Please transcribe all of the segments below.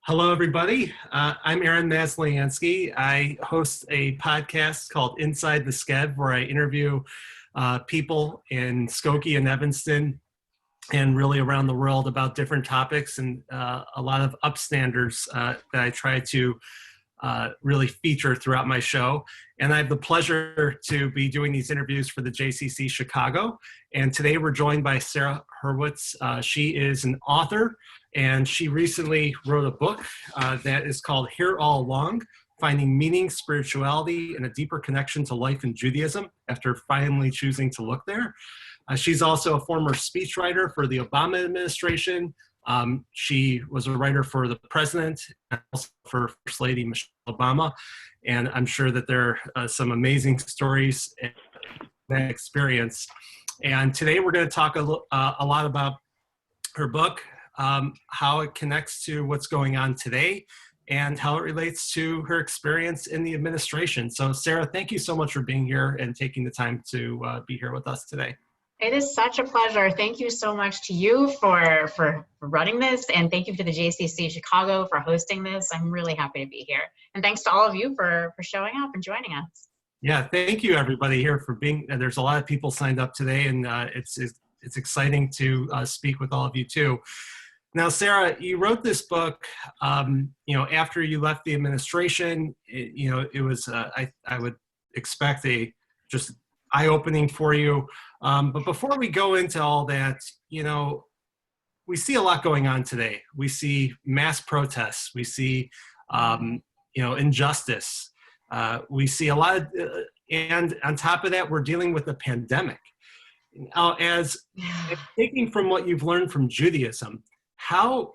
Hello, everybody. I'm Aaron Masliansky. I host a podcast called Inside the Skev, where I interview people in Skokie and Evanston and really around the world about different topics, and a lot of upstanders that I try to really feature throughout my show. And I have the pleasure to be doing these interviews for the JCC Chicago. And today we're joined by Sarah Hurwitz. She is an author, and she recently wrote a book that is called Here All Along: Finding Meaning, Spirituality, and a Deeper Connection to Life in Judaism after finally choosing to look there. She's also a former speechwriter for the Obama administration. She was a writer for the president and also for First Lady Michelle Obama. And I'm sure that there are some amazing stories and that experience. And today we're going to talk a lot about her book, how it connects to what's going on today, and how it relates to her experience in the administration. So Sarah, thank you so much for being here and taking the time to be here with us today. It is such a pleasure. Thank you so much to you for running this, and thank you to the JCC Chicago for hosting this. I'm really happy to be here. And thanks to all of you for showing up and joining us. Yeah, thank you everybody here for being, there's a lot of people signed up today, and it's exciting to speak with all of you too. Now, Sarah, you wrote this book, after you left the administration. It was, I would expect just eye-opening for you. But before we go into all that, we see a lot going on today. We see mass protests. We see, injustice. We see a lot of, and on top of that, we're dealing with a pandemic. Now, as taking from what you've learned from Judaism, how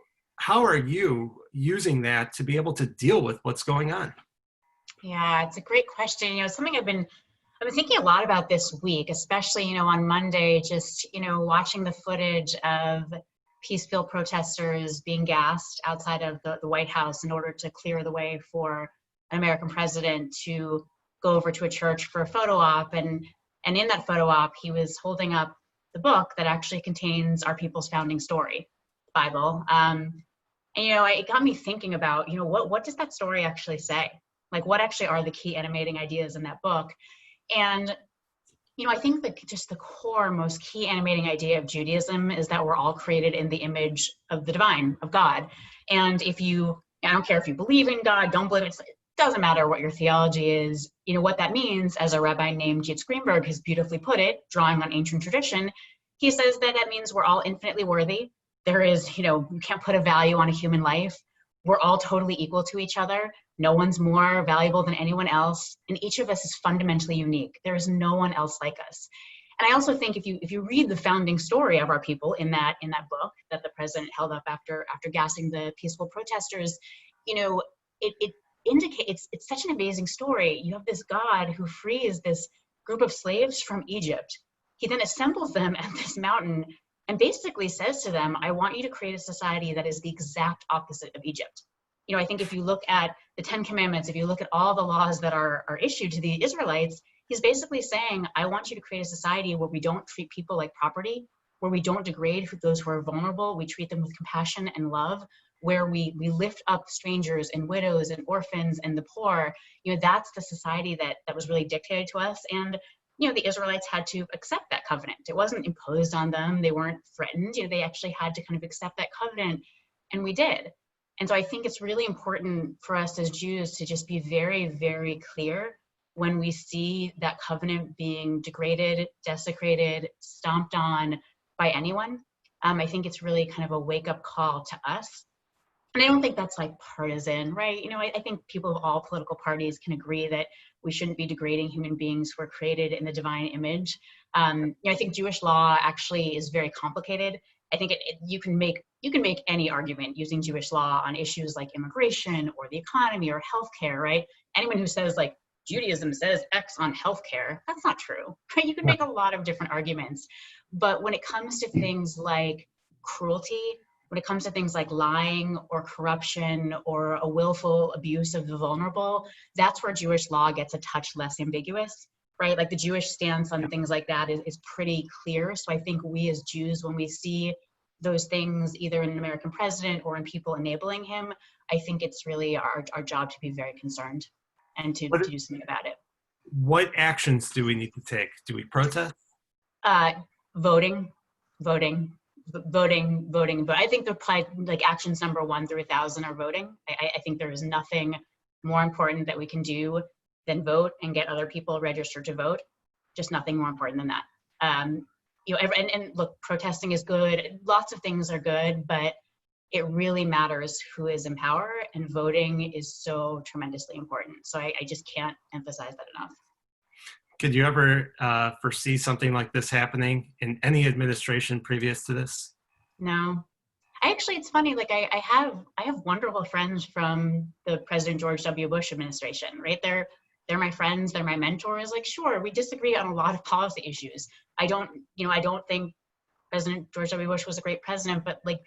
are you using that to be able to deal with what's going on? Yeah, it's a great question. Something I've been thinking a lot about this week, especially, on Monday, just, watching the footage of peaceful protesters being gassed outside of the White House in order to clear the way for an American president to go over to a church for a photo op. And in that photo op, he was holding up the book that actually contains our people's founding story, the Bible. It got me thinking about, what does that story actually say? Like, what actually are the key animating ideas in that book? And, I think that just the core, most key animating idea of Judaism is that we're all created in the image of the divine, of God. And I don't care if you believe in God, don't believe it doesn't matter what your theology is. What that means, as a rabbi named Yitzhak Greenberg has beautifully put it, drawing on ancient tradition, he says that means we're all infinitely worthy. There is, you can't put a value on a human life. We're all totally equal to each other. No one's more valuable than anyone else. And each of us is fundamentally unique. There is no one else like us. And I also think if you read the founding story of our people in that book that the president held up after gassing the peaceful protesters, it indicates it's such an amazing story. You have this God who frees this group of slaves from Egypt. He then assembles them at this mountain and basically says to them, I want you to create a society that is the exact opposite of Egypt. I think if you look at the 10 Commandments, if you look at all the laws that are issued to the Israelites, he's basically saying, I want you to create a society where we don't treat people like property, where we don't degrade those who are vulnerable, we treat them with compassion and love, where we lift up strangers and widows and orphans and the poor. That's the society that was really dictated to us. And the Israelites had to accept that covenant. It wasn't imposed on them. They weren't threatened. They actually had to kind of accept that covenant, and we did. And so I think it's really important for us as Jews to just be very, very clear when we see that covenant being degraded, desecrated, stomped on by anyone. I think it's really kind of a wake-up call to us. And I don't think that's like partisan, right? I think people of all political parties can agree that we shouldn't be degrading human beings who are created in the divine image. I think Jewish law actually is very complicated. I think you can make any argument using Jewish law on issues like immigration or the economy or healthcare, right? Anyone who says like Judaism says X on healthcare, that's not true, right? You can make a lot of different arguments. But when it comes to things like cruelty, when it comes to things like lying or corruption or a willful abuse of the vulnerable, that's where Jewish law gets a touch less ambiguous, right? Like the Jewish stance on things like that is pretty clear. So I think we as Jews, when we see those things either in an American president or in people enabling him, I think it's really our job to be very concerned and to What, do something about it. what actions do we need to take? Do we protest? Voting, voting, voting. But I think they're probably like actions number 1 through 1,000 are voting. I think there is nothing more important that we can do than vote and get other people registered to vote. Just nothing more important than that. And look, protesting is good. Lots of things are good, but it really matters who is in power, and voting is so tremendously important. So I just can't emphasize that enough. Could you ever foresee something like this happening in any administration previous to this? No. It's funny, like I have wonderful friends from the President George W. Bush administration, right? They're my friends, they're my mentors. Like, sure, we disagree on a lot of policy issues. I don't think President George W. Bush was a great president, but like,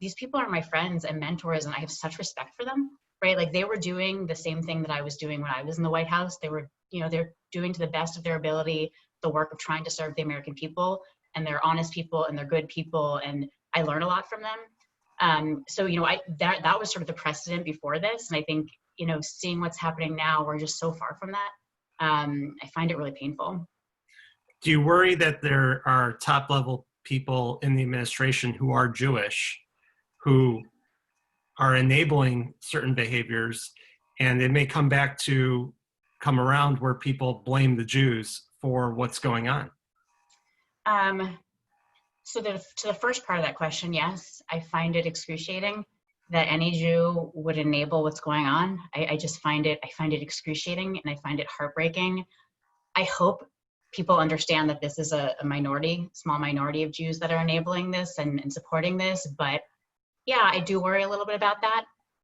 these people are my friends and mentors, and I have such respect for them, right? Like, they were doing the same thing that I was doing when I was in the White House. They were, they're doing to the best of their ability the work of trying to serve the American people, and they're honest people and they're good people, and I learn a lot from them. So that was sort of the precedent before this, and I think seeing what's happening now, we're just so far from that. I find it really painful. Do you worry that there are top level people in the administration who are Jewish, who are enabling certain behaviors, and it may come around where people blame the Jews for what's going on? So to the first part of that question, yes, I find it excruciating that any Jew would enable what's going on. I find it excruciating, and I find it heartbreaking. I hope people understand that this is a small minority of Jews that are enabling this and supporting this. But yeah, I do worry a little bit about that.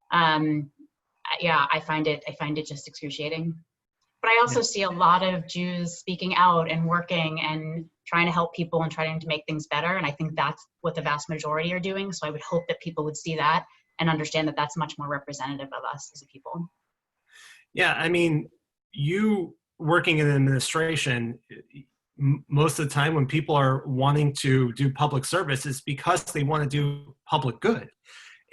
I find it just excruciating. But I also see a lot of Jews speaking out and working and trying to help people and trying to make things better. And I think that's what the vast majority are doing. So I would hope that people would see that and understand that that's much more representative of us as a people. Yeah, I mean, you working in administration, most of the time when people are wanting to do public service, it's because they want to do public good.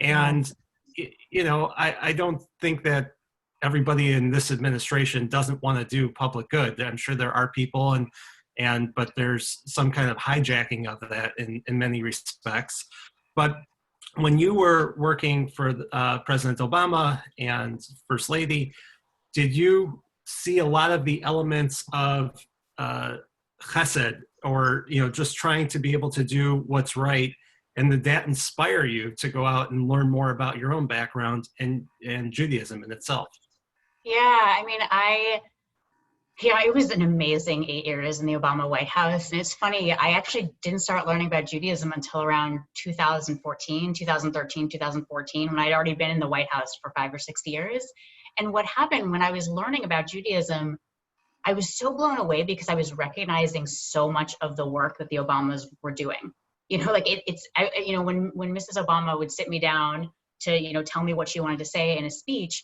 And, I don't think that everybody in this administration doesn't want to do public good. I'm sure there are people, but there's some kind of hijacking of that in many respects. But when you were working for President Obama and First Lady, did you see a lot of the elements of chesed, or just trying to be able to do what's right, and did that inspire you to go out and learn more about your own background and Judaism in itself? Yeah, it was an amazing 8 years in the Obama White House. And it's funny, I actually didn't start learning about Judaism until around 2013, 2014, when I'd already been in the White House for 5 or 6 years. And what happened when I was learning about Judaism, I was so blown away because I was recognizing so much of the work that the Obamas were doing. When Mrs. Obama would sit me down to, tell me what she wanted to say in a speech,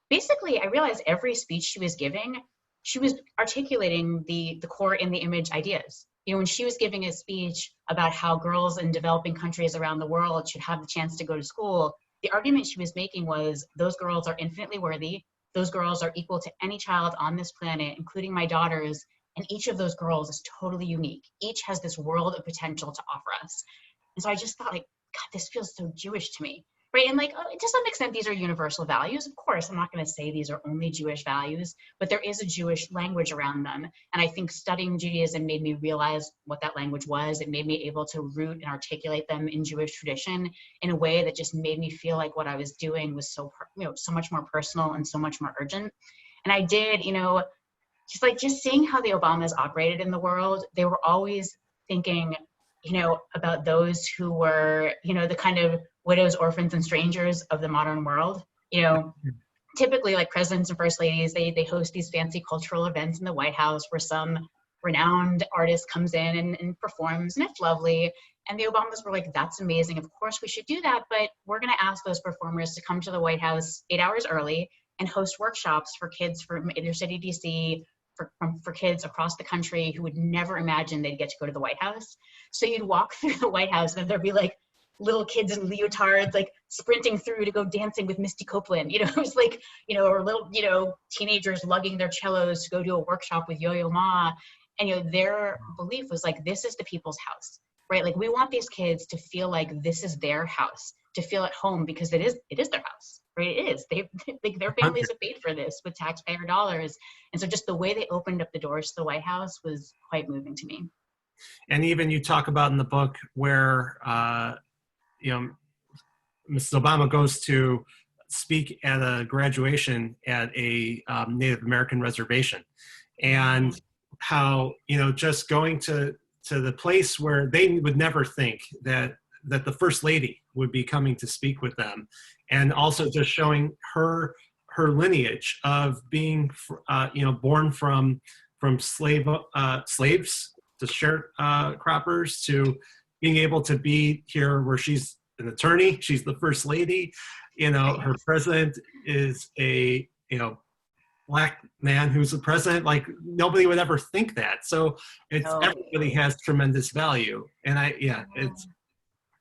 basically I realized every speech she was giving, she was articulating the core in the image ideas. When she was giving a speech about how girls in developing countries around the world should have the chance to go to school, the argument she was making was those girls are infinitely worthy. Those girls are equal to any child on this planet, including my daughters. And each of those girls is totally unique. Each has this world of potential to offer us. And so I just thought, like, God, this feels so Jewish to me. Right. And to some extent, these are universal values. Of course, I'm not going to say these are only Jewish values, but there is a Jewish language around them. And I think studying Judaism made me realize what that language was. It made me able to root and articulate them in Jewish tradition in a way that just made me feel like what I was doing was so much more personal and so much more urgent. And I did, just seeing how the Obamas operated in the world, they were always thinking, about those who were, the kind of widows, orphans, and strangers of the modern world. Typically, like presidents and first ladies, they host these fancy cultural events in the White House where some renowned artist comes in and performs, and it's lovely. And the Obamas were like, that's amazing. Of course we should do that, but we're going to ask those performers to come to the White House 8 hours early and host workshops for kids from inner city DC, for kids across the country who would never imagine they'd get to go to the White House. So you'd walk through the White House and there'd be like little kids in leotards, like sprinting through to go dancing with Misty Copeland. It was like, or little, teenagers lugging their cellos to go do a workshop with Yo-Yo Ma. And, their belief was like, this is the people's house, right? Like, we want these kids to feel like this is their house, to feel at home, because it is their house, right? It is. Like, their families have paid for this with taxpayer dollars. And so just the way they opened up the doors to the White House was quite moving to me. And even you talk about in the book where, Mrs. Obama goes to speak at a graduation at a Native American reservation, and how, just going to the place where they would never think that the First Lady would be coming to speak with them, and also just showing her lineage of being, born from slaves to sharecroppers, to being able to be here where she's an attorney, she's the First Lady, her president is a, Black man who's the president. Like, nobody would ever think that. So everybody has tremendous value. And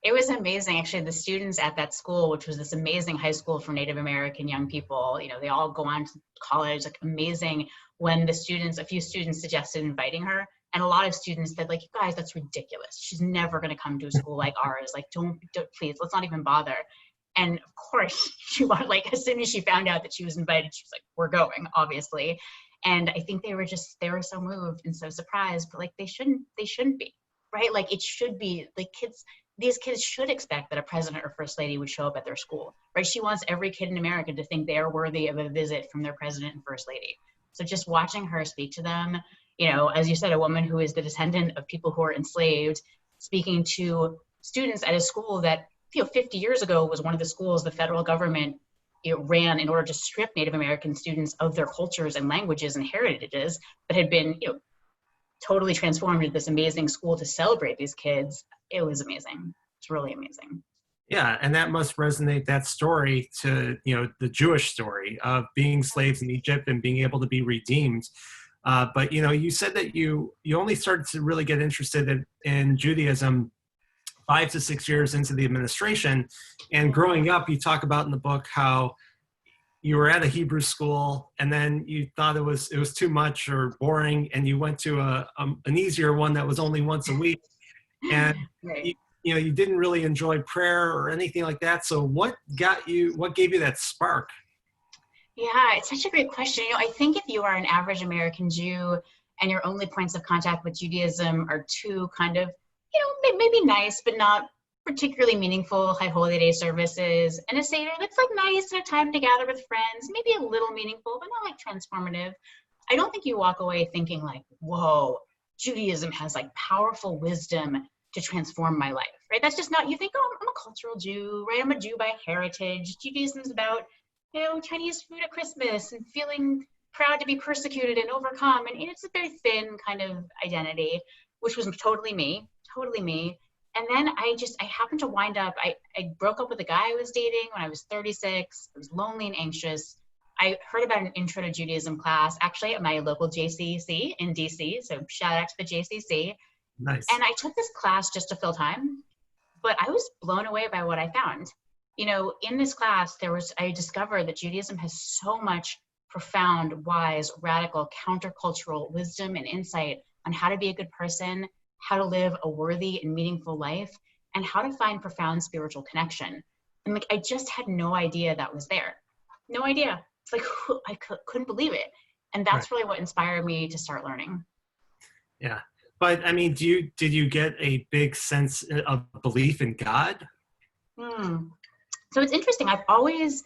it was amazing. Actually, the students at that school, which was this amazing high school for Native American young people, they all go on to college, like, amazing. When a few students suggested inviting her, and a lot of students said, like, you guys, that's ridiculous. She's never going to come to a school like ours. Like, don't please, let's not even bother. And of course, she wanted, like, as soon as she found out that she was invited, she was like, we're going, obviously. And I think they were so moved and so surprised, but like, they shouldn't be, right? Like, it should be like these kids should expect that a president or first lady would show up at their school, right? She wants every kid in America to think they are worthy of a visit from their president and first lady. So just watching her speak to them, as you said, a woman who is the descendant of people who are enslaved, speaking to students at a school that, 50 years ago was one of the schools the federal government ran in order to strip Native American students of their cultures and languages and heritages, but had been, totally transformed into this amazing school to celebrate these kids. It was amazing. It's really amazing. Yeah, and that must resonate, that story, to the Jewish story of being slaves in Egypt and being able to be redeemed. But you said that you only started to really get interested in Judaism 5 to 6 years into the administration. And growing up, you talk about in the book how you were at a Hebrew school, and then you thought it was too much or boring, and you went to an easier one that was only once a week, and Right. you didn't really enjoy prayer or anything like that. So what gave you that spark? Yeah, it's such a great question. I think if you are an average American Jew and your only points of contact with Judaism are two kind of, maybe nice, but not particularly meaningful high holy day services, and a Seder that's like nice and a time to gather with friends, maybe a little meaningful, but not like transformative, I don't think you walk away thinking like, whoa, Judaism has like powerful wisdom to transform my life, right? That's just not, you think, oh, I'm a cultural Jew, right? I'm a Jew by heritage. Judaism's about, Chinese food at Christmas and feeling proud to be persecuted and overcome. And it's a very thin kind of identity, which was totally me. And then I happened to wind up, I broke up with a guy I was dating when I was 36. I was lonely and anxious. I heard about an intro to Judaism class, actually at my local JCC in DC. So shout out to the JCC. Nice. And I took this class just to fill time, but I was blown away by what I found. In this class, I discovered that Judaism has so much profound, wise, radical, countercultural wisdom and insight on how to be a good person, how to live a worthy and meaningful life, and how to find profound spiritual connection. And like, I just had no idea that was there. No idea. It's like, I couldn't believe it. And that's really what inspired me to start learning. Yeah. But I mean, did you get a big sense of belief in God? So it's interesting. I've always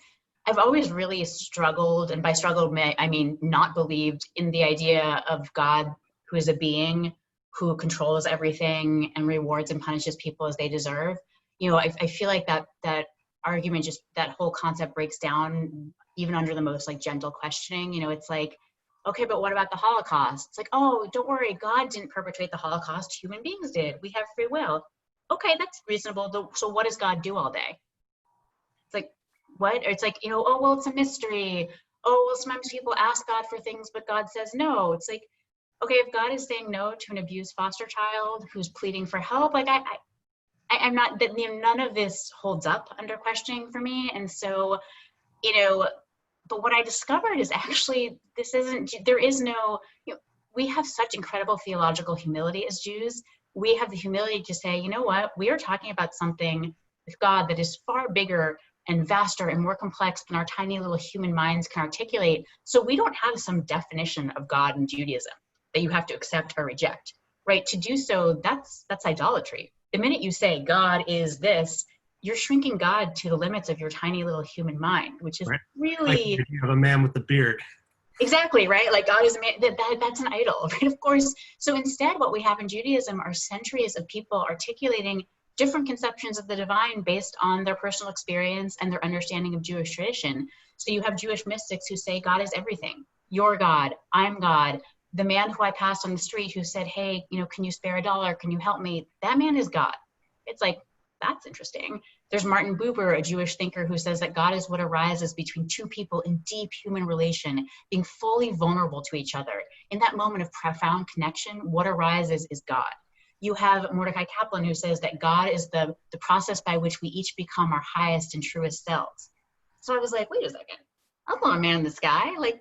really struggled, and by struggled, I mean not believed in the idea of God, who is a being who controls everything and rewards and punishes people as they deserve. I feel like that argument, just that whole concept, breaks down even under the most like gentle questioning. It's like, okay, but what about the Holocaust? It's like, oh, don't worry, God didn't perpetrate the Holocaust, human beings did. We have free will. Okay, that's reasonable. So what does God do all day? It's like, what? Or it's like, oh, well, it's a mystery. Oh, well, sometimes people ask God for things, but God says no. It's like, okay, if God is saying no to an abused foster child who's pleading for help, like I'm not that, none of this holds up under questioning for me. And so, you know, but what I discovered is actually this isn't, there is no, we have such incredible theological humility as Jews. We have the humility to say, you know what, we are talking about something with God that is far bigger and vaster and more complex than our tiny little human minds can articulate. So we don't have some definition of God in Judaism that you have to accept or reject, right? To do so, that's idolatry. The minute you say God is this, you're shrinking God to the limits of your tiny little human mind, which is Right. really Like you have a man with a beard. exactly right. Like God is a man, that's an idol, right? Of course. So instead, what we have in Judaism are centuries of people articulating different conceptions of the divine based on their personal experience and their understanding of Jewish tradition. So you have Jewish mystics who say God is everything. You're God. I'm God. The man who I passed on the street who said, hey, can you spare $1? Can you help me? That man is God. It's like, that's interesting. There's Martin Buber, a Jewish thinker, who says that God is what arises between two people in deep human relation, being fully vulnerable to each other. In that moment of profound connection, what arises is God. You have Mordecai Kaplan, who says that God is the process by which we each become our highest and truest selves. So I was like, wait a second, I'm not a man in the sky. Like,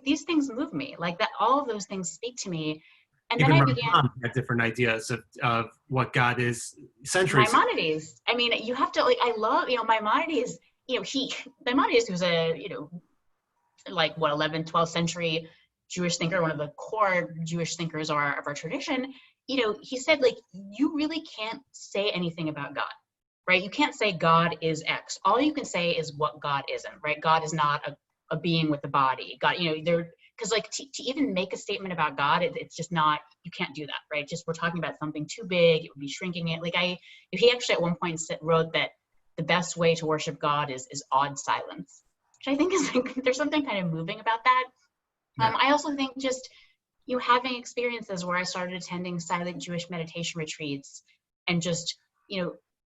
these things move me. Like that, all of those things speak to me. And Even then I my began. mom had different ideas of what God is centuries ago. Maimonides. I mean, you have to, like, I love, Maimonides, Maimonides was a, like what, 11th, 12th century Jewish thinker, one of the core Jewish thinkers of our tradition. He said, like, you really can't say anything about God, right? You can't say God is X. All you can say is what God isn't, right? God is not a being with a body. God, because like to even make a statement about God, it's just not, you can't do that, right? Just we're talking about something too big, it would be shrinking it. Like he actually at one point wrote that the best way to worship God is awed silence, which I think is like, there's something kind of moving about that. Yeah. I also think just having experiences where I started attending silent Jewish meditation retreats and just,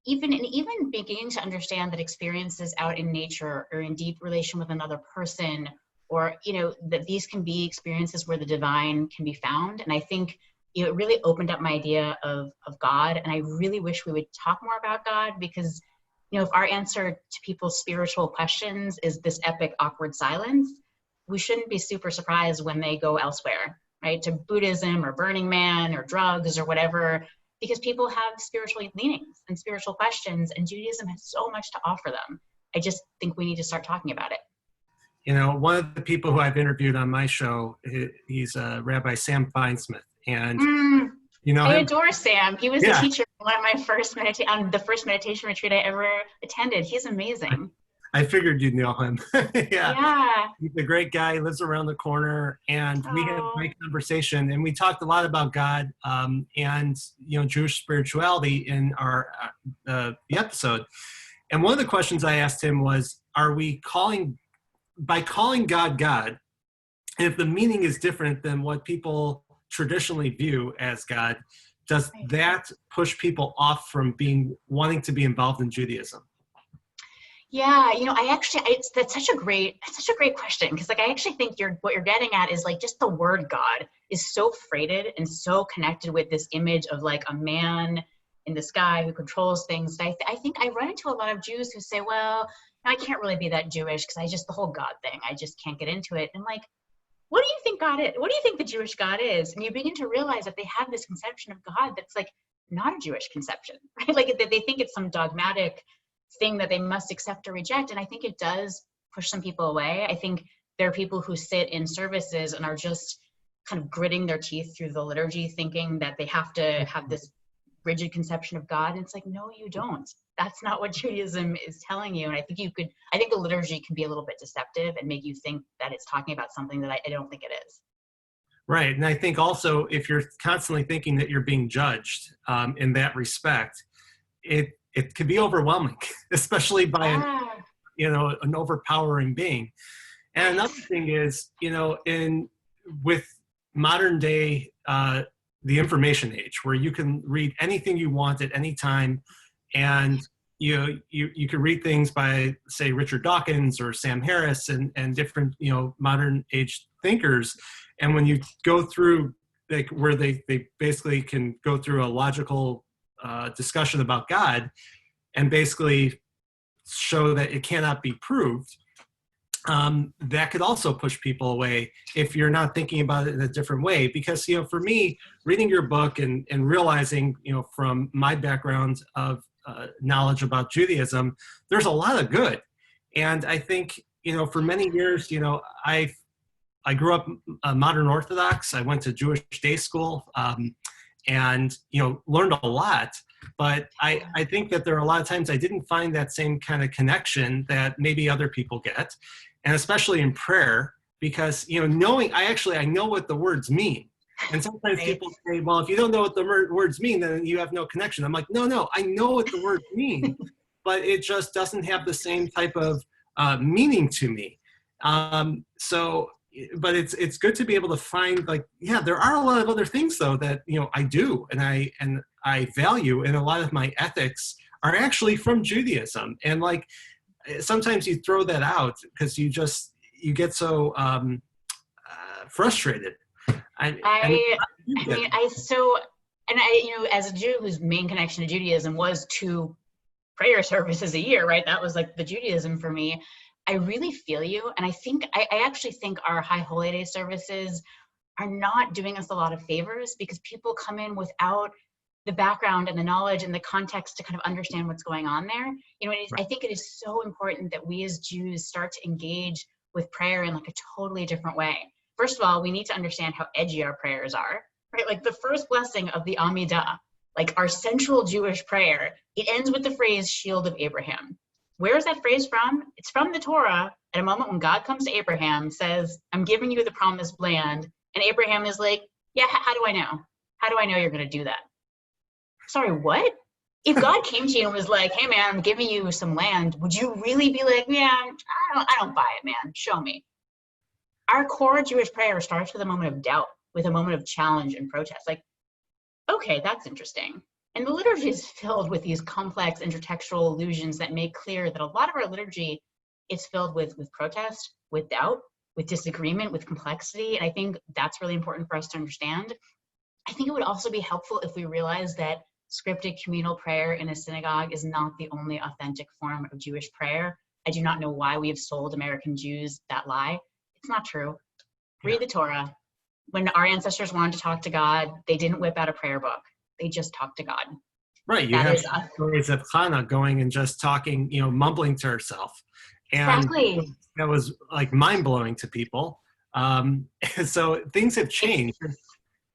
even beginning to understand that experiences out in nature or in deep relation with another person, or, that these can be experiences where the divine can be found. And I think, it really opened up my idea of God. And I really wish we would talk more about God, because, if our answer to people's spiritual questions is this epic, awkward silence, we shouldn't be super surprised when they go elsewhere, right? To Buddhism or Burning Man or drugs or whatever, because people have spiritual leanings and spiritual questions, and Judaism has so much to offer them. I just think we need to start talking about it. One of the people who I've interviewed on my show, he's Rabbi Sam Feinsmith. And I him? adore Sam. He was Yeah. the teacher on one of my first on the first meditation retreat I ever attended. He's amazing. I figured you'd know him. Yeah. He's a great guy. He lives around the corner, and we had a great conversation. And we talked a lot about God and Jewish spirituality in our the episode. And one of the questions I asked him was, "Are we calling God God? And if the meaning is different than what people traditionally view as God, does that push people off from wanting to be involved in Judaism?" Yeah, that's such a great question, because like I actually think what you're getting at is like just the word God is so freighted and so connected with this image of like a man in the sky who controls things. I think I run into a lot of Jews who say, well, I can't really be that Jewish because the whole God thing, I just can't get into it. And I'm like, what do you think God is? What do you think the Jewish God is? And you begin to realize that they have this conception of God that's like not a Jewish conception, right? Like they think it's some dogmatic thing that they must accept or reject. And I think it does push some people away. I think there are people who sit in services and are just kind of gritting their teeth through the liturgy, thinking that they have to have this rigid conception of God. And it's like, no, you don't. That's not what Judaism is telling you. And I think the liturgy can be a little bit deceptive and make you think that it's talking about something that I don't think it is. Right. And I think also if you're constantly thinking that you're being judged in that respect, it can be overwhelming, especially by an overpowering being. And another thing is, with modern day, the information age, where you can read anything you want at any time, and you can read things by, say, Richard Dawkins or Sam Harris and different modern age thinkers, and when you go through like where they basically can go through a logical discussion about God and basically show that it cannot be proved, that could also push people away if you're not thinking about it in a different way. Because, for me, reading your book and realizing, from my background of knowledge about Judaism, there's a lot of good. And I think, for many years, I grew up modern Orthodox. I went to Jewish day school, and learned a lot. But I think that there are a lot of times I didn't find that same kind of connection that maybe other people get, and especially in prayer, because I know what the words mean. And sometimes people say, well, if you don't know what the words mean, then you have no connection. I'm like, no, I know what the words mean, but it just doesn't have the same type of meaning to me. But it's good to be able to find, there are a lot of other things though that I do and I value, and a lot of my ethics are actually from Judaism. And sometimes you throw that out because you get so frustrated. As a Jew whose main connection to Judaism was 2 prayer services a year, right? That was the Judaism for me. I really feel you. And I actually think our High Holy Day services are not doing us a lot of favors, because people come in without the background and the knowledge and the context to kind of understand what's going on there. I think it is so important that we as Jews start to engage with prayer in a totally different way. First of all, we need to understand how edgy our prayers are, right? The first blessing of the Amidah, our central Jewish prayer, it ends with the phrase, "Shield of Abraham." Where is that phrase from? It's from the Torah, at a moment when God comes to Abraham, says, "I'm giving you the promised land." And Abraham is like, "Yeah, how do I know? How do I know you're going to do that?" Sorry, what? If God came to you and was like, "Hey man, I'm giving you some land," would you really be like, "Yeah, I don't buy it, man. Show me"? Our core Jewish prayer starts with a moment of doubt, with a moment of challenge and protest. Okay, that's interesting. And the liturgy is filled with these complex intertextual allusions that make clear that a lot of our liturgy is filled with protest, with doubt, with disagreement, with complexity. And I think that's really important for us to understand. I think it would also be helpful if we realize that scripted communal prayer in a synagogue is not the only authentic form of Jewish prayer. I do not know why we have sold American Jews that lie. It's not true. Read the Torah. When our ancestors wanted to talk to God, they didn't whip out a prayer book. They just talked to God. Right. You have stories of Hannah going and just talking, mumbling to herself. And exactly. That was mind-blowing to people. So things have changed.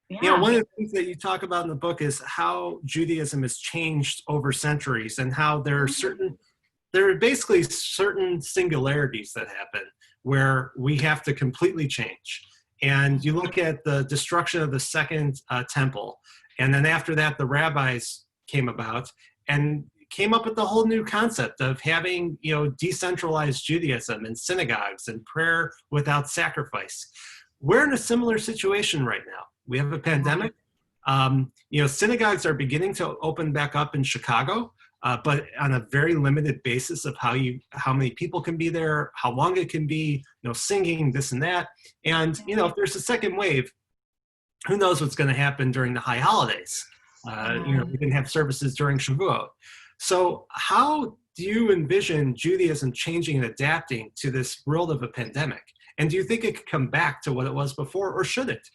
Yeah. One of the things that you talk about in the book is how Judaism has changed over centuries, and how there are basically certain singularities that happen where we have to completely change. And you look at the destruction of the second temple, and then after that, the rabbis came about and came up with the whole new concept of having, decentralized Judaism and synagogues and prayer without sacrifice. We're in a similar situation right now. We have a pandemic. Synagogues are beginning to open back up in Chicago, but on a very limited basis of how many people can be there, how long it can be, singing, this and that. And, if there's a second wave, who knows what's going to happen during the high holidays. We didn't have services during Shabbat. So how do you envision Judaism changing and adapting to this world of a pandemic? And do you think it could come back to what it was before, or should it?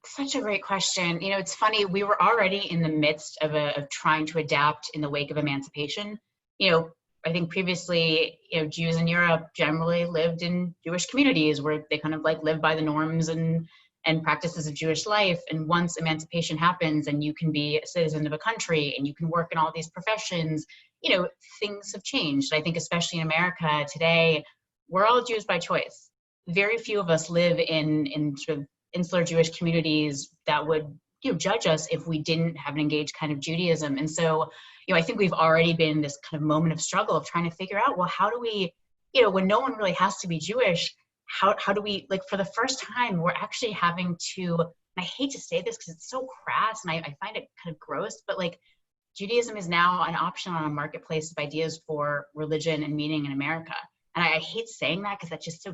Such a great question. It's funny, we were already in the midst of trying to adapt in the wake of emancipation. I think previously, Jews in Europe generally lived in Jewish communities where they kind of lived by the norms and practices of Jewish life. And once emancipation happens and you can be a citizen of a country and you can work in all these professions, things have changed. I think especially in America today, we're all Jews by choice. Very few of us live in sort of insular Jewish communities that would judge us if we didn't have an engaged kind of Judaism. And so, I think we've already been in this kind of moment of struggle of trying to figure out, well, how do we, when no one really has to be Jewish, how do we, for the first time, we're actually having to, and I hate to say this because it's so crass and I find it kind of gross, but Judaism is now an option on a marketplace of ideas for religion and meaning in America. And I hate saying that because that's just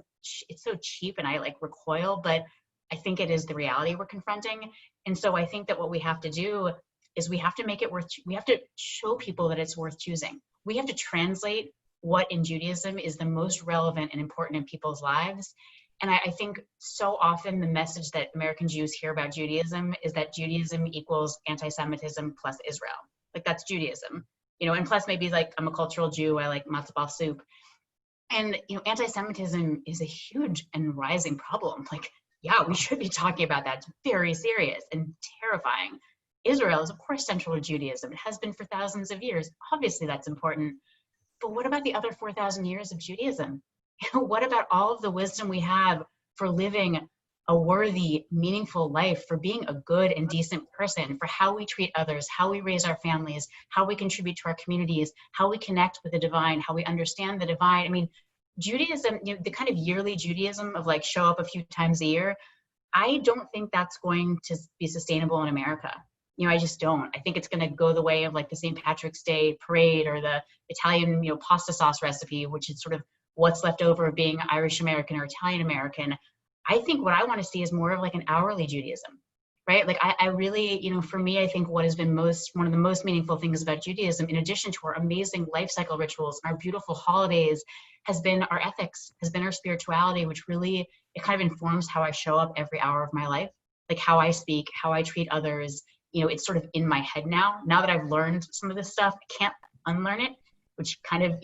it's so cheap and I recoil, but I think it is the reality we're confronting. And so I think that what we have to do is we have to make it we have to show people that it's worth choosing. We have to translate what in Judaism is the most relevant and important in people's lives. And I think so often the message that American Jews hear about Judaism is that Judaism equals anti-Semitism plus Israel. Like, that's Judaism, and plus maybe like I'm a cultural Jew, I like matzo ball soup. And, anti-Semitism is a huge and rising problem. Like, yeah, we should be talking about that. It's very serious and terrifying. Israel is, of course, central to Judaism. It has been for thousands of years. Obviously, that's important. But what about the other 4,000 years of Judaism? What about all of the wisdom we have for living a worthy, meaningful life, for being a good and decent person, for how we treat others, how we raise our families, how we contribute to our communities, how we connect with the divine, how we understand the divine? I mean, Judaism, the kind of yearly Judaism of like show up a few times a year, I don't think that's going to be sustainable in America. I just don't. I think it's going to go the way of like the St. Patrick's Day parade or the Italian, pasta sauce recipe, which is sort of what's left over of being Irish American or Italian American. I think what I want to see is more of like an hourly Judaism, right? Like I really, for me, I think what has been one of the most meaningful things about Judaism, in addition to our amazing life cycle rituals and our beautiful holidays, has been our ethics, has been our spirituality, which really, it kind of informs how I show up every hour of my life, like how I speak, how I treat others. It's sort of in my head now. Now that I've learned some of this stuff, I can't unlearn it, which kind of,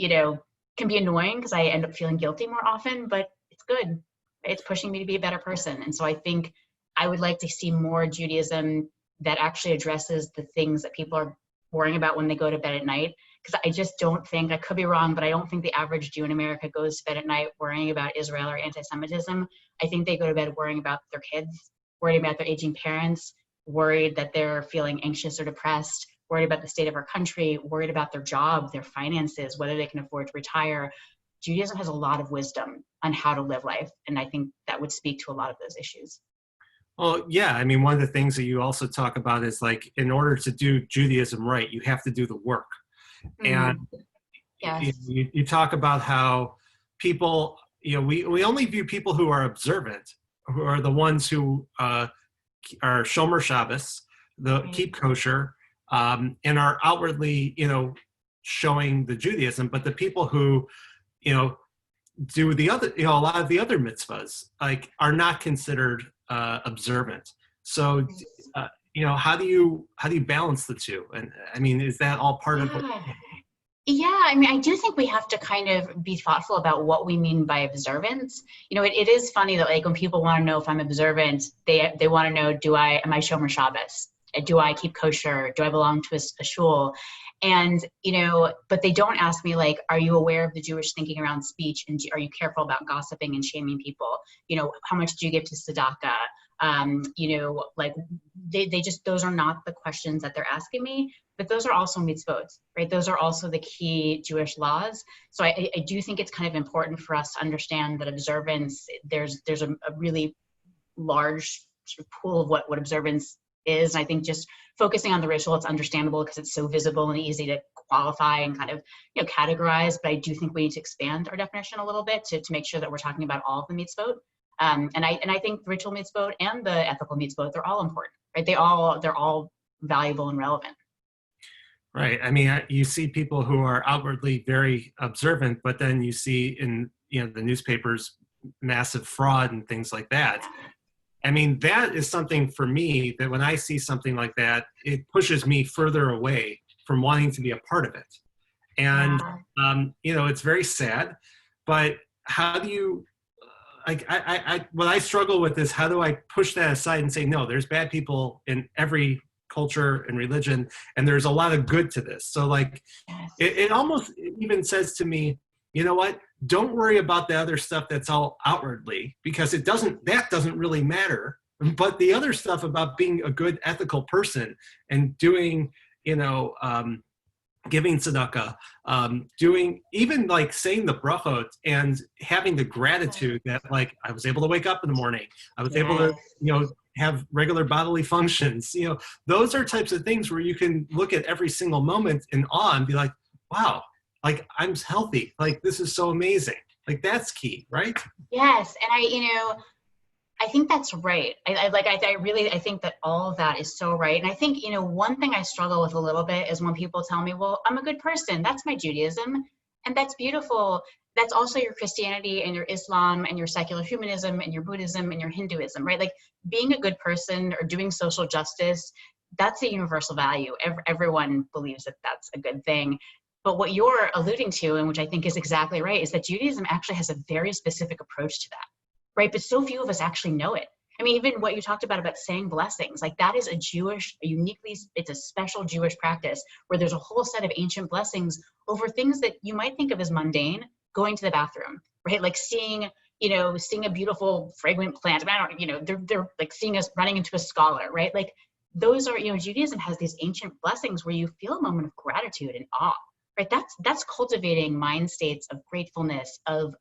can be annoying because I end up feeling guilty more often, but it's good. It's pushing me to be a better person. And so I think I would like to see more Judaism that actually addresses the things that people are worrying about when they go to bed at night. Because I just don't think, I could be wrong, but I don't think the average Jew in America goes to bed at night worrying about Israel or anti-Semitism. I think they go to bed worrying about their kids, worrying about their aging parents, worried that they're feeling anxious or depressed, worried about the state of our country, worried about their job, their finances, whether they can afford to retire. Judaism has a lot of wisdom on how to live life. And I think that would speak to a lot of those issues. Well, yeah. I mean, one of the things that you also talk about is like, in order to do Judaism right, you have to do the work. And Yes. you talk about how people, we only view people who are observant, who are the ones who are Shomer Shabbos, keep kosher, and are outwardly, showing the Judaism. But the people who, do the other, a lot of the other mitzvahs, like, are not considered observant. So, how do you balance the two? And I mean, is that all part of it? Yeah, I mean, I do think we have to kind of be thoughtful about what we mean by observance. It is funny that like when people want to know if I'm observant, they want to know, am I Shomer Shabbos? Do I keep kosher? Do I belong to a shul? And, but they don't ask me like, are you aware of the Jewish thinking around speech? And are you careful about gossiping and shaming people? How much do you give to tzedakah? Like they just, those are not the questions that they're asking me, but those are also mitzvot, right? Those are also the key Jewish laws. So I do think it's kind of important for us to understand that observance, there's a really large sort of pool of what observance is. And I think just focusing on the ritual, it's understandable because it's so visible and easy to qualify and kind of, categorize. But I do think we need to expand our definition a little bit to make sure that we're talking about all of the mitzvot. And I think the ritual mitzvot and the ethical mitzvot, they're all important, right? They're all valuable and relevant. Right. I mean, you see people who are outwardly very observant, but then you see in, the newspapers, massive fraud and things like that. I mean, that is something for me that when I see something like that, it pushes me further away from wanting to be a part of it. And, it's very sad, but how do you, what I struggle with is how do I push that aside and say, no, there's bad people in every culture and religion, and there's a lot of good to this. So like, it almost even says to me, you know what, don't worry about the other stuff that's all outwardly, because that doesn't really matter. But the other stuff about being a good ethical person and doing, giving tzedakah, doing even like saying the brachot and having the gratitude that like I was able to wake up in the morning, I was able to, have regular bodily functions, those are types of things where you can look at every single moment in awe and be like, wow, like I'm healthy. Like this is so amazing. Like that's key, right? Yes. And I think that's right. I think that all of that is so right. And I think, one thing I struggle with a little bit is when people tell me, well, I'm a good person. That's my Judaism. And that's beautiful. That's also your Christianity and your Islam and your secular humanism and your Buddhism and your Hinduism, right? Like being a good person or doing social justice, that's a universal value. Everyone believes that that's a good thing. But what you're alluding to, and which I think is exactly right, is that Judaism actually has a very specific approach to that, right? But so few of us actually know it. I mean, even what you talked about saying blessings, like that is it's a special Jewish practice where there's a whole set of ancient blessings over things that you might think of as mundane, going to the bathroom, right? Like seeing a beautiful fragrant plant. They're like seeing us running into a scholar, right? Like those are, Judaism has these ancient blessings where you feel a moment of gratitude and awe, right? That's cultivating mind states of gratefulness, of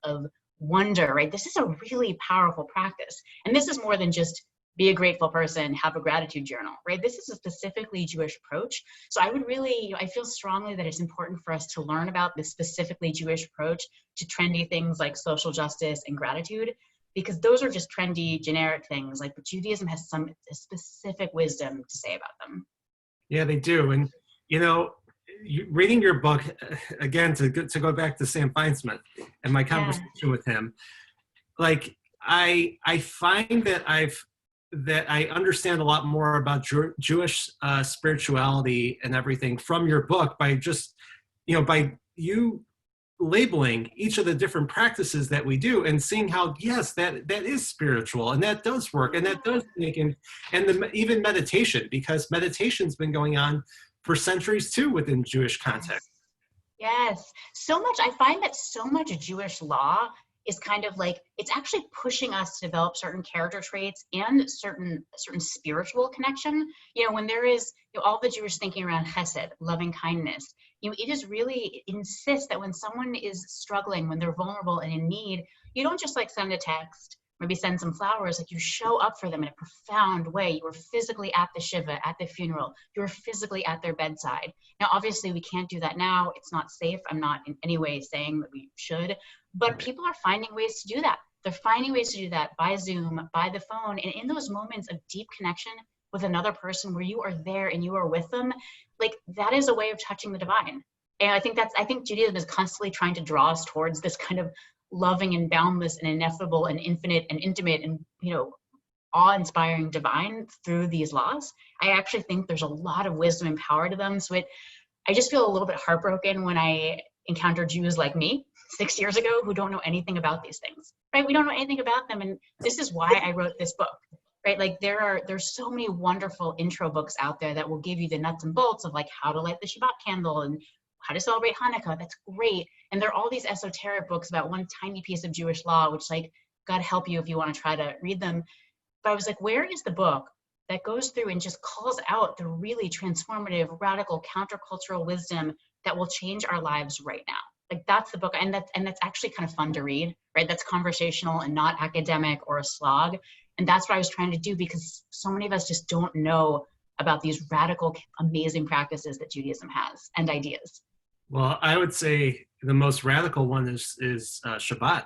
wonder, right? This is a really powerful practice. And this is more than just be a grateful person, have a gratitude journal, right? This is a specifically Jewish approach. So I feel strongly that it's important for us to learn about this specifically Jewish approach to trendy things like social justice and gratitude, because those are just trendy, generic things. Like, but Judaism has some specific wisdom to say about them. Yeah, they do. And, reading your book, again, to go back to Sam Feinsmith and my conversation with him, like I find that I understand a lot more about Jewish spirituality and everything from your book by just, by you labeling each of the different practices that we do and seeing how, yes, that is spiritual and that does work and that does make even meditation, because meditation's been going on for centuries too within Jewish context. Yes. So much, I find that so much Jewish law is kind of like, it's actually pushing us to develop certain character traits and certain spiritual connection. When there is all the Jewish thinking around chesed, loving kindness, it insists that when someone is struggling, when they're vulnerable and in need, you don't just like send a text, maybe send some flowers, like you show up for them in a profound way. You were physically at the Shiva, at the funeral. You were physically at their bedside. Now, obviously we can't do that now. It's not safe. I'm not in any way saying that we should, but people are finding ways to do that. They're finding ways to do that by Zoom, by the phone. And in those moments of deep connection with another person where you are there and you are with them, like that is a way of touching the divine. And I think Judaism is constantly trying to draw us towards this kind of loving and boundless and ineffable and infinite and intimate and, awe-inspiring divine through these laws. I actually think there's a lot of wisdom and power to them. So I just feel a little bit heartbroken when I encounter Jews like me 6 years ago who don't know anything about these things, right? We don't know anything about them. And this is why I wrote this book, right? Like there's so many wonderful intro books out there that will give you the nuts and bolts of like how to light the Shabbat candle and how to celebrate Hanukkah. That's great. And there are all these esoteric books about one tiny piece of Jewish law, which like, God help you if you want to try to read them. But I was like, where is the book that goes through and just calls out the really transformative, radical, countercultural wisdom that will change our lives right now? Like that's the book. And that's actually kind of fun to read, right? That's conversational and not academic or a slog. And that's what I was trying to do, because so many of us just don't know about these radical, amazing practices that Judaism has and ideas. Well, I would say the most radical one is Shabbat.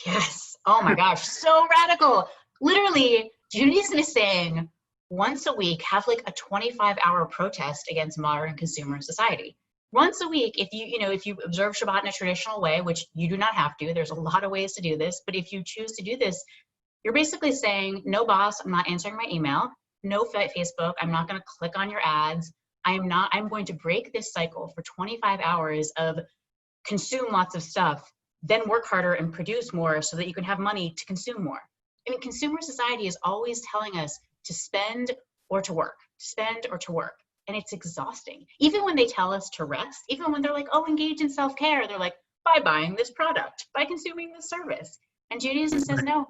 Yes. Oh my gosh. So radical. Literally, Judaism is saying once a week, have like a 25-hour protest against modern consumer society. Once a week, if you observe Shabbat in a traditional way, which you do not have to, there's a lot of ways to do this, but if you choose to do this, you're basically saying, no boss, I'm not answering my email. No Facebook, I'm not going to click on your ads. I'm going to break this cycle for 25 hours of consume lots of stuff, then work harder and produce more so that you can have money to consume more. I mean, consumer society is always telling us to spend or to work, spend or to work. And it's exhausting. Even when they tell us to rest, even when they're like, oh, engage in self-care, they're like, by buying this product, by consuming this service. And Judaism says, no,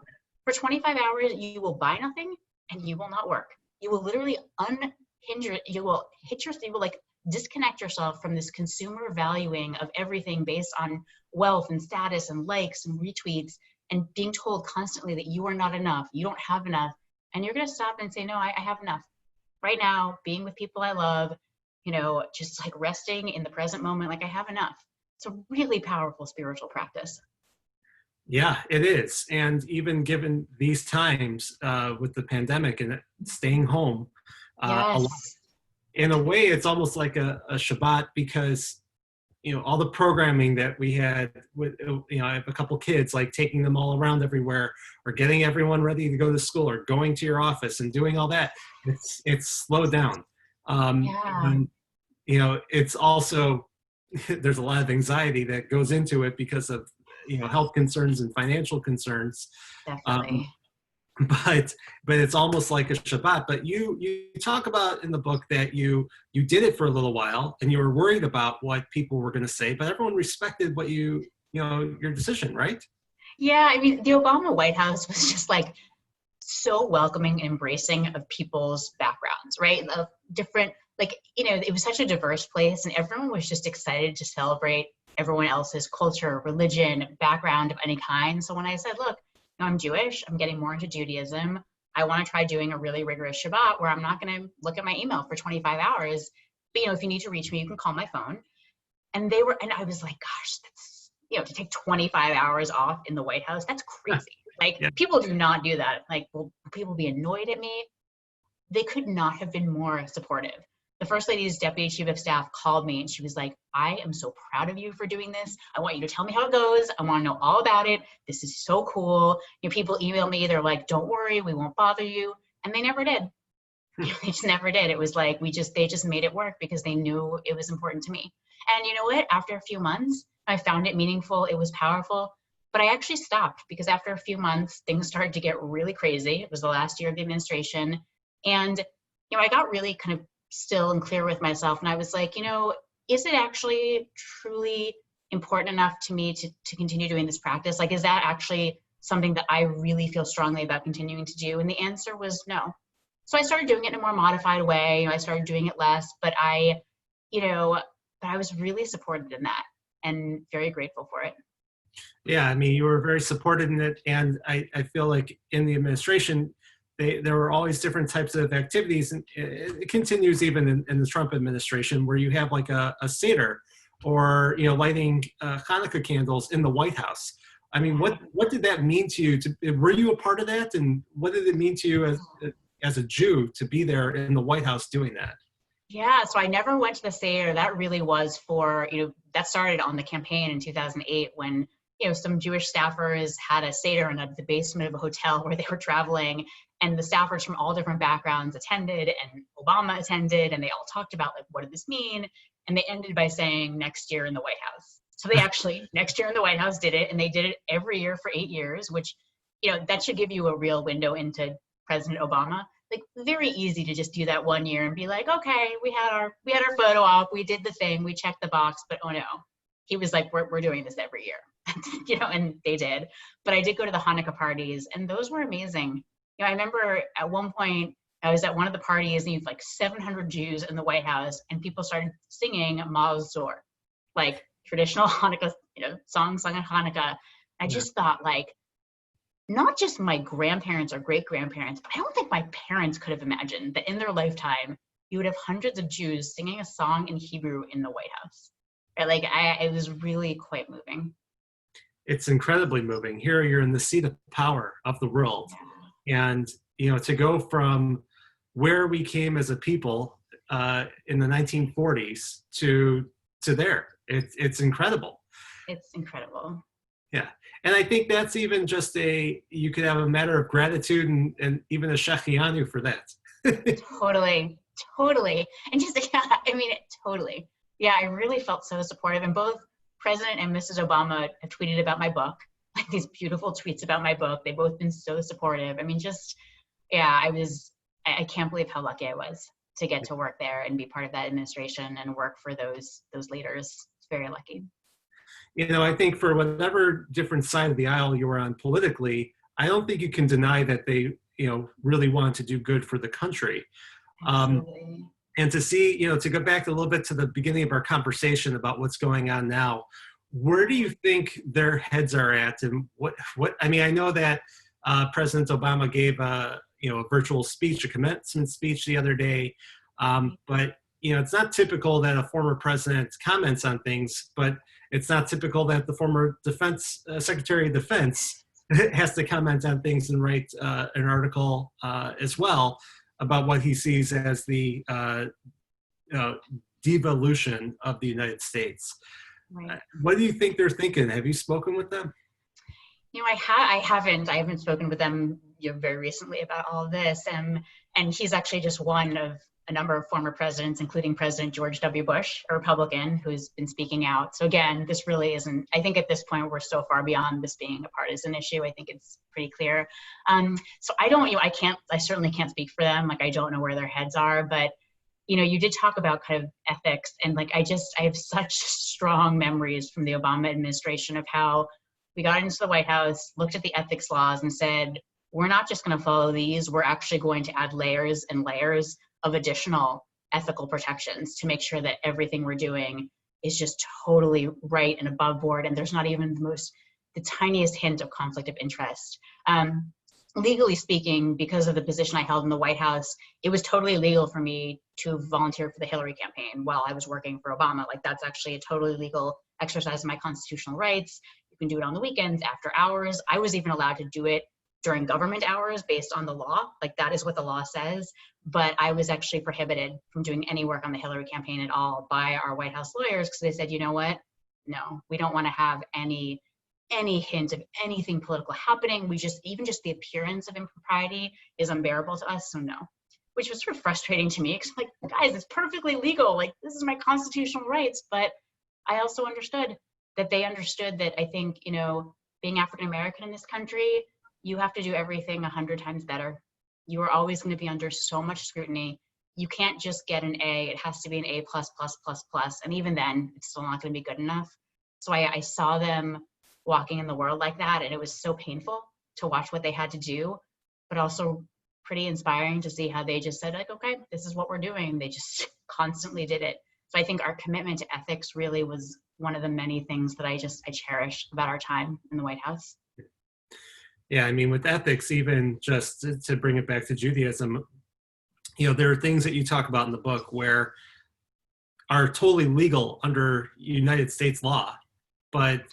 for 25 hours, you will buy nothing and you will not work. You will literally you will like disconnect yourself from this consumer valuing of everything based on wealth and status and likes and retweets and being told constantly that you are not enough, you don't have enough. And you're going to stop and say, no, I have enough. Right now, being with people I love, just like resting in the present moment, like I have enough. It's a really powerful spiritual practice. Yeah, it is. And even given these times with the pandemic and staying home, a lot, Yes. in a way, it's almost like a Shabbat because all the programming that we had with I have a couple kids, like taking them all around everywhere or getting everyone ready to go to school or going to your office and doing all that. It's slowed down. Yeah, And it's also there's a lot of anxiety that goes into it because of health concerns and financial concerns. Um, definitely. but it's almost like a Shabbat. But you talk about in the book that you did it for a little while and you were worried about what people were going to say, but everyone respected what your decision, right? Yeah, I mean, the Obama White House was just like so welcoming and embracing of people's backgrounds, right? Of different, like, it was such a diverse place and everyone was just excited to celebrate everyone else's culture, religion, background of any kind. So when I said, look, I'm Jewish, I'm getting more into Judaism, I want to try doing a really rigorous Shabbat where I'm not going to look at my email for 25 hours. But, if you need to reach me, you can call my phone. And I was like, gosh, that's, to take 25 hours off in the White House, that's crazy. Like, Yeah. people do not do that. Like, will people be annoyed at me? They could not have been more supportive. The First Lady's deputy chief of staff called me and she was like, I am so proud of you for doing this. I want you to tell me how it goes. I want to know all about it. This is so cool. People email me, they're like, don't worry, we won't bother you. And they never did. They just never did. It was like, they just made it work because they knew it was important to me. And you know what? After a few months, I found it meaningful. It was powerful. But I actually stopped because after a few months, things started to get really crazy. It was the last year of the administration. And, I got really kind of still and clear with myself. And I was like, is it actually truly important enough to me to continue doing this practice? Like, is that actually something that I really feel strongly about continuing to do? And the answer was no. So I started doing it in a more modified way. I started doing it less, but I was really supported in that and very grateful for it. Yeah, I mean, you were very supported in it, and I feel like in the administration, there were always different types of activities, and it continues even in the Trump administration, where you have like a Seder, or lighting Chanukah candles in the White House. I mean, what did that mean to you? Were you a part of that, and what did it mean to you as a Jew to be there in the White House doing that? Yeah, so I never went to the Seder. That really was for, that started on the campaign in 2008 when, some Jewish staffers had a Seder in the basement of a hotel where they were traveling, and the staffers from all different backgrounds attended, and Obama attended, and they all talked about, like, what did this mean? And they ended by saying next year in the White House. So they actually, next year in the White House did it, and they did it every year for 8 years, which, that should give you a real window into President Obama. Like, very easy to just do that one year and be like, okay, we had our photo op, we did the thing, we checked the box, but oh no. He was like, we're doing this every year. And they did. But I did go to the Hanukkah parties, and those were amazing. I remember at one point I was at one of the parties and you had like 700 Jews in the White House, and people started singing Mazor, like traditional Hanukkah, songs sung at Hanukkah. I just thought, like, not just my grandparents or great grandparents, but I don't think my parents could have imagined that in their lifetime you would have hundreds of Jews singing a song in Hebrew in the White House. Right? Like, it was really quite moving. It's incredibly moving. Here you're in the seat of power of the world, and to go from where we came as a people in the 1940s to there, it's incredible. It's incredible. Yeah. And I think that's even just you could have a matter of gratitude and even a shechianu for that. Totally. And just, yeah, I mean, totally. Yeah, I really felt so supportive. And both President and Mrs. Obama have tweeted about my book, like these beautiful tweets about my book. They've both been so supportive. I mean, just, yeah, I can't believe how lucky I was to get to work there and be part of that administration and work for those leaders. It's very lucky. I think for whatever different side of the aisle you were on politically, I don't think you can deny that they, really wanted to do good for the country. Absolutely. And to see, to go back a little bit to the beginning of our conversation about what's going on now, where do you think their heads are at? And I mean, I know that President Obama gave a virtual speech, a commencement speech the other day. But, it's not typical that a former president comments on things, but it's not typical that the former defense Secretary of Defense has to comment on things and write an article as well about what he sees as the devolution of the United States. Right. What do you think they're thinking? Have you spoken with them? I haven't spoken with them very recently about all of this. And he's actually just one of a number of former presidents, including President George W. Bush, a Republican, who's been speaking out. So again, this really isn't, I think at this point, we're so far beyond this being a partisan issue. I think it's pretty clear. So I certainly can't speak for them. Like, I don't know where their heads are, but you did talk about kind of ethics, and like, I have such strong memories from the Obama administration of how we got into the White House, looked at the ethics laws and said, we're not just going to follow these, we're actually going to add layers and layers of additional ethical protections to make sure that everything we're doing is just totally right and above board, and there's not even the tiniest hint of conflict of interest. Legally speaking, because of the position I held in the White House, it was totally legal for me to volunteer for the Hillary campaign while I was working for Obama. Like, that's actually a totally legal exercise of my constitutional rights. You can do it on the weekends, after hours. I was even allowed to do it during government hours based on the law. Like, that is what the law says. But I was actually prohibited from doing any work on the Hillary campaign at all by our White House lawyers, because they said, you know what? No, we don't want to have any hint of anything political happening. Even just the appearance of impropriety is unbearable to us, so no. Which was sort of frustrating to me, because I'm like, guys, it's perfectly legal. Like, this is my constitutional rights. But I also understood that they understood that, I think, being African American in this country, you have to do everything 100 times better. You are always going to be under so much scrutiny. You can't just get an A. It has to be an A+++++. And even then, it's still not going to be good enough. So I saw them walking in the world like that, and it was so painful to watch what they had to do, but also pretty inspiring to see how they just said, like, okay, this is what we're doing. They just constantly did it. So I think our commitment to ethics really was one of the many things that I cherish about our time in the White House. Yeah, I mean, with ethics, even just to bring it back to Judaism, there are things that you talk about in the book where are totally legal under United States law, but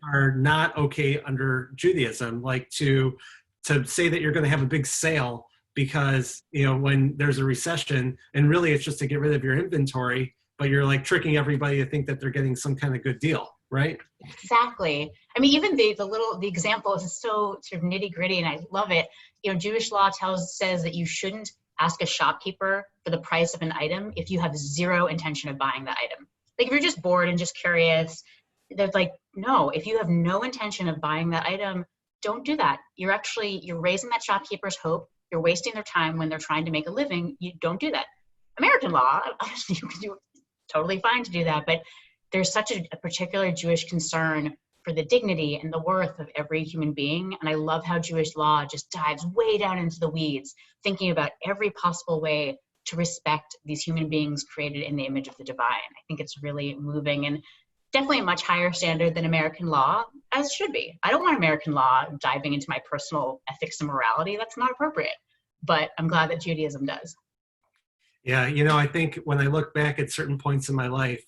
are not okay under Judaism. Like to say that you're going to have a big sale because, when there's a recession, and really it's just to get rid of your inventory, but you're like tricking everybody to think that they're getting some kind of good deal, right? Exactly. I mean, even the example is so sort of nitty gritty, and I love it. Jewish law says that you shouldn't ask a shopkeeper for the price of an item if you have zero intention of buying the item. Like, if you're just bored and just curious, they're like, no, if you have no intention of buying that item, don't do that. You're raising that shopkeeper's hope. You're wasting their time when they're trying to make a living. You don't do that. American law, obviously, you can do totally fine to do that, but there's such a particular Jewish concern for the dignity and the worth of every human being. And I love how Jewish law just dives way down into the weeds, thinking about every possible way to respect these human beings created in the image of the divine. I think it's really moving, and definitely a much higher standard than American law, as should be. I don't want American law diving into my personal ethics and morality. That's not appropriate. But I'm glad that Judaism does. Yeah, I think when I look back at certain points in my life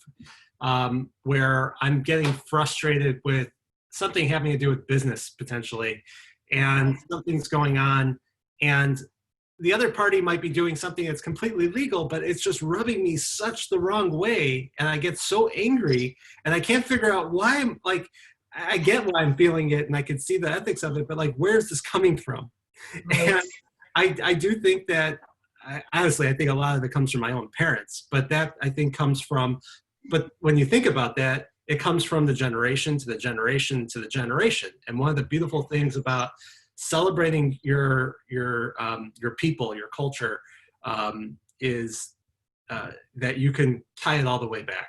where I'm getting frustrated with something having to do with business potentially, and something's going on, and the other party might be doing something that's completely legal, but it's just rubbing me such the wrong way, and I get so angry, and I can't figure out why. I'm like, I get why I'm feeling it, and I can see the ethics of it, but like, where's this coming from? Right. And I do think that, honestly, I think a lot of it comes from my own parents, but that I think comes from, but when you think about that, it comes from the generation to the generation to the generation. And one of the beautiful things about celebrating your people, your culture, is that you can tie it all the way back.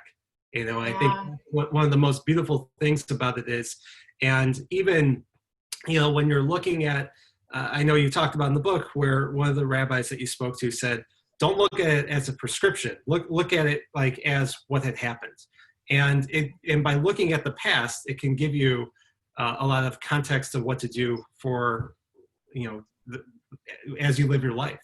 I think one of the most beautiful things about it is, and even, when you're looking at, I know you talked about in the book where one of the rabbis that you spoke to said, don't look at it as a prescription. Look at it like as what had happened. And by looking at the past, it can give you a lot of context of what to do for, as you live your life.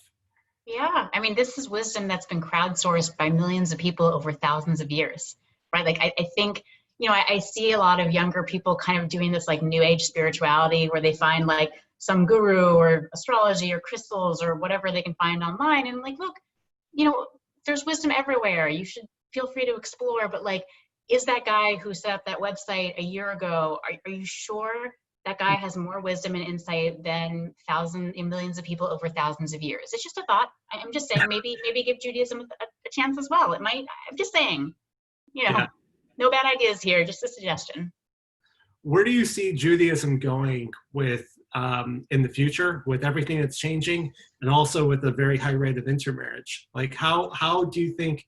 Yeah, I mean, this is wisdom that's been crowdsourced by millions of people over thousands of years, right? Like, I think, I see a lot of younger people kind of doing this like new age spirituality where they find like some guru or astrology or crystals or whatever they can find online. And like, look, there's wisdom everywhere. You should feel free to explore. But like, is that guy who set up that website a year ago, are you sure that guy has more wisdom and insight than thousands and millions of people over thousands of years? It's just a thought. I'm just saying, maybe give Judaism a chance as well. It might, I'm just saying, Yeah. no bad ideas here, just a suggestion. Where do you see Judaism going with in the future, with everything that's changing, and also with a very high rate of intermarriage? Like, how do you think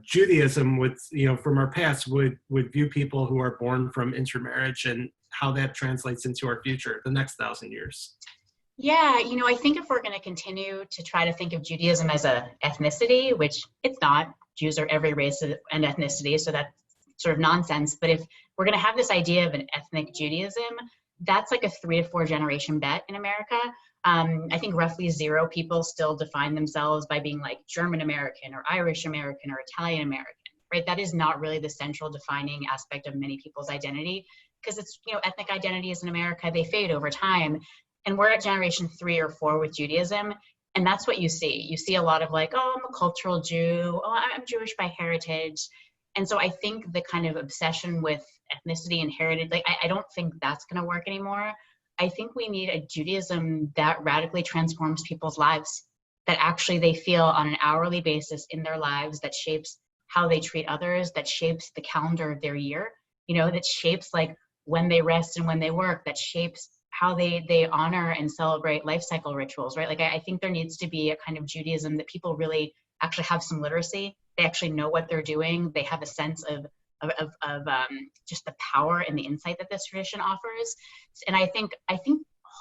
Judaism, with from our past, would view people who are born from intermarriage, and how that translates into our future, the next 1,000 years? Yeah, I think if we're going to continue to try to think of Judaism as a ethnicity, which it's not, Jews are every race and ethnicity, so that's sort of nonsense. But if we're going to have this idea of an ethnic Judaism, that's like a 3 to 4 generation bet in America. I think roughly 0 people still define themselves by being like German American or Irish American or Italian American, right? That is not really the central defining aspect of many people's identity, because it's, ethnic identities in America, they fade over time. And we're at generation 3 or 4 with Judaism. And that's what you see. You see a lot of like, oh, I'm a cultural Jew. Oh, I'm Jewish by heritage. And so I think the kind of obsession with ethnicity and heritage, like, I don't think that's going to work anymore. I think we need a Judaism that radically transforms people's lives, that actually they feel on an hourly basis in their lives, that shapes how they treat others, that shapes the calendar of their year, that shapes like when they rest and when they work, that shapes how they honor and celebrate life cycle rituals, right? Like, I think there needs to be a kind of Judaism that people really actually have some literacy. They actually know what they're doing. They have a sense of just the power and the insight that this tradition offers. And I think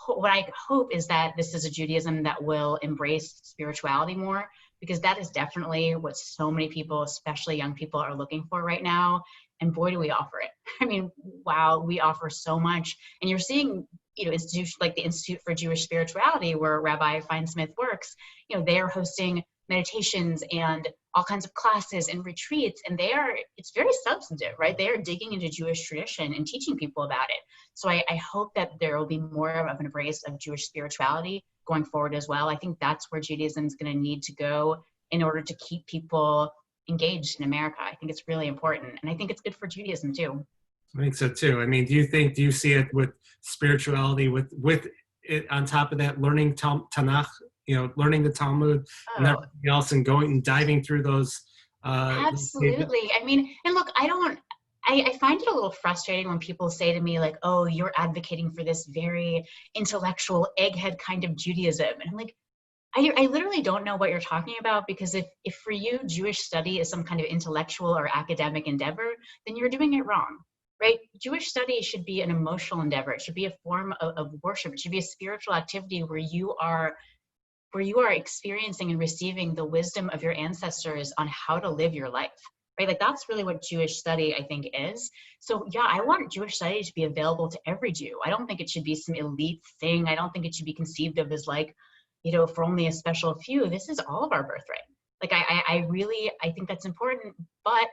what I hope is that this is a Judaism that will embrace spirituality more, because that is definitely what so many people, especially young people, are looking for right now. And boy, do we offer it. I mean, wow, we offer so much. And you're seeing, institutions like the Institute for Jewish Spirituality, where Rabbi Feinsmith works, they are hosting meditations and all kinds of classes and retreats, and it's very substantive, right? They are digging into Jewish tradition and teaching people about it. So I hope that there will be more of an embrace of Jewish spirituality going forward as well. I think that's where Judaism is going to need to go in order to keep people engaged in America. I think it's really important, and I think it's good for Judaism too. I think so too. I mean, do you see it with spirituality, with it on top of that, learning Tanakh, learning the Talmud and everything else, and going and diving through those? Absolutely. I mean, and look, I find it a little frustrating when people say to me like, oh, you're advocating for this very intellectual egghead kind of Judaism. And I'm like, I literally don't know what you're talking about, because if for you Jewish study is some kind of intellectual or academic endeavor, then you're doing it wrong, right? Jewish study should be an emotional endeavor. It should be a form of worship. It should be a spiritual activity where you are experiencing and receiving the wisdom of your ancestors on how to live your life, right? Like, that's really what Jewish study, I think, is. So yeah, I want Jewish study to be available to every Jew. I don't think it should be some elite thing. I don't think it should be conceived of as like, for only a special few. This is all of our birthright. Like, I think that's important, but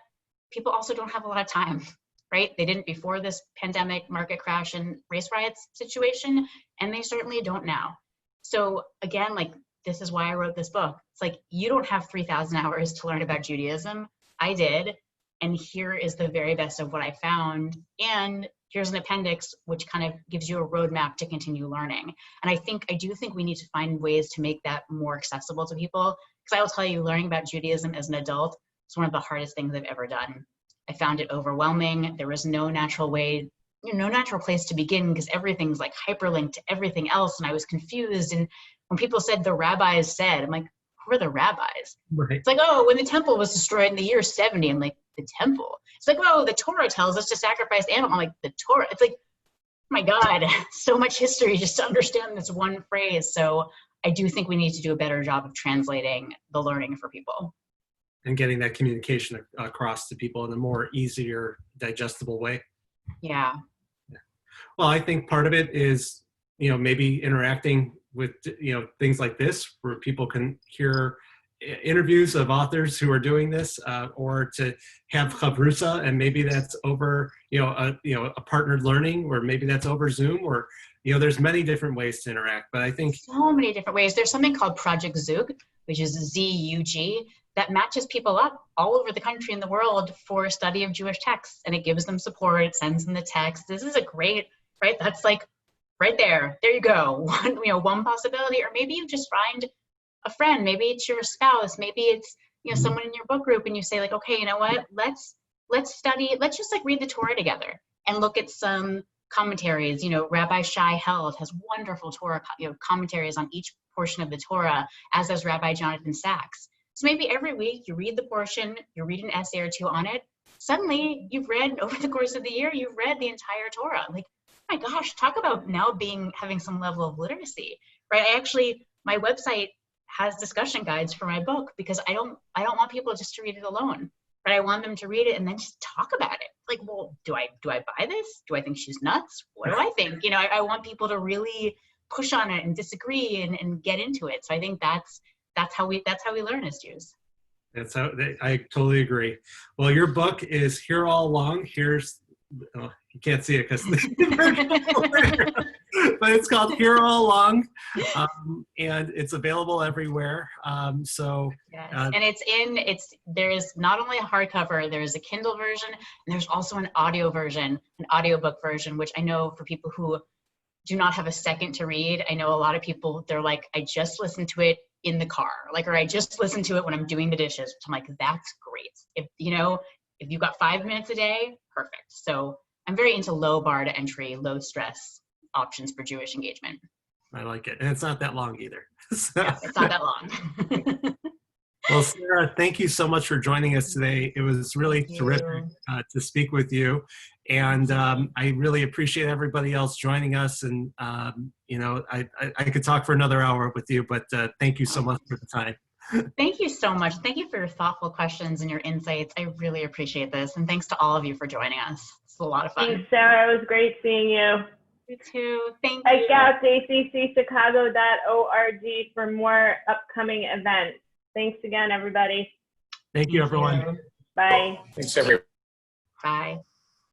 people also don't have a lot of time, right? They didn't before this pandemic, market crash, and race riots situation, and they certainly don't now. So again, like, this is why I wrote this book. It's like, you don't have 3,000 hours to learn about Judaism. I did. And here is the very best of what I found. And here's an appendix, which kind of gives you a roadmap to continue learning. And I do think we need to find ways to make that more accessible to people. Because I will tell you, learning about Judaism as an adult is one of the hardest things I've ever done. I found it overwhelming. There was no natural way, no natural place to begin, because everything's like hyperlinked to everything else. And I was confused. And when people said the rabbis said, I'm like, who are the rabbis? Right. It's like, oh, when the temple was destroyed in the year 70, I'm like, the temple? It's like, oh, the Torah tells us to sacrifice animals. I'm like, the Torah? It's like, oh my God, so much history just to understand this one phrase. So I do think we need to do a better job of translating the learning for people. And getting that communication across to people in a more easier, digestible way. Yeah. Well, I think part of it is, maybe interacting with, things like this, where people can hear interviews of authors who are doing this, or to have chavrusa, and maybe that's over, a partnered learning, or maybe that's over Zoom, or, there's many different ways to interact. But I think so many different ways. There's something called Project Zug, which is ZUG, that matches people up all over the country and the world for a study of Jewish texts, and it gives them support. It sends them the text. This is a great, right? That's like right there. There you go. One possibility. Or maybe you just find a friend. Maybe it's your spouse. Maybe it's someone in your book group, and you say like, okay, you know what? Let's study. Let's just like read the Torah together and look at some commentaries. Rabbi Shai Held has wonderful Torah commentaries on each portion of the Torah, as does Rabbi Jonathan Sachs. So maybe every week you read the portion, you read an essay or two on it. Suddenly you've read, over the course of the year, you've read the entire Torah. Like, oh my gosh, talk about now having some level of literacy, right? My website has discussion guides for my book, because I don't want people just to read it alone, but I want them to read it and then just talk about it. Like, well, do I buy this? Do I think she's nuts? What do I think? I want people to really push on it and disagree and get into it. So I think that's how we learn as Jews. That's how I totally agree. Well, your book is Here All Along. You can't see it because but it's called Here All Along, and it's available everywhere. Yes. And there's not only a hardcover, there's a Kindle version, and there's also an audio version, an audiobook version, which I know for people who do not have a second to read. I know a lot of people, they're like, I just listened to it in the car, or I just listened to it when I'm doing the dishes. I'm like, that's great. If you've got 5 minutes a day, perfect. So I'm very into low bar to entry, low stress options for Jewish engagement. I like it. And it's not that long either. Yeah, it's not that long. Well, Sarah, thank you so much for joining us today. It was really terrific to speak with you. And I really appreciate everybody else joining us. And, I could talk for another hour with you, but thank you so much for the time. Thank you so much. Thank you for your thoughtful questions and your insights. I really appreciate this. And thanks to all of you for joining us. It's a lot of fun. Thanks, Sarah. It was great seeing you. You too. Thank Check you. out jccchicago.org for more upcoming events. Thanks again, everybody. Thank you, everyone. Bye. Thanks, everyone. Bye.